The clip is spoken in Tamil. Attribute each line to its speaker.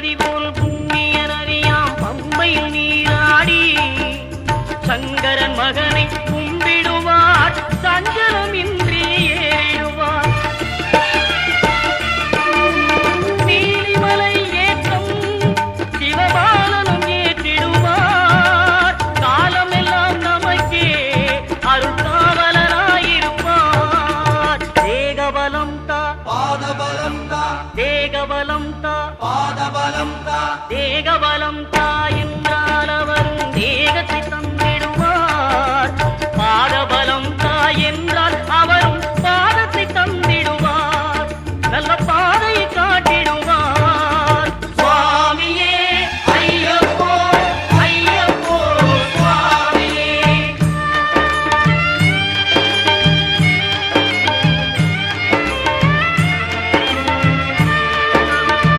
Speaker 1: நதி போல் புண்ணிய நதியாம் பம்பையில் நீராடி சங்கரன் மகனை கும்பிடுவார் சஞ்சலமின்றி ஏறிடுவார். நீலிமலை ஏற்றம் சிவபாலனும் ஏற்றிடுவார். காலமெல்லாம் நமக்கே அருள்காவலராயிருப்பார். தேகபலம் தா
Speaker 2: பாதபலம் தா
Speaker 1: தேகபலம் தா
Speaker 2: பாதபலம் தா
Speaker 1: தேகபலம் தா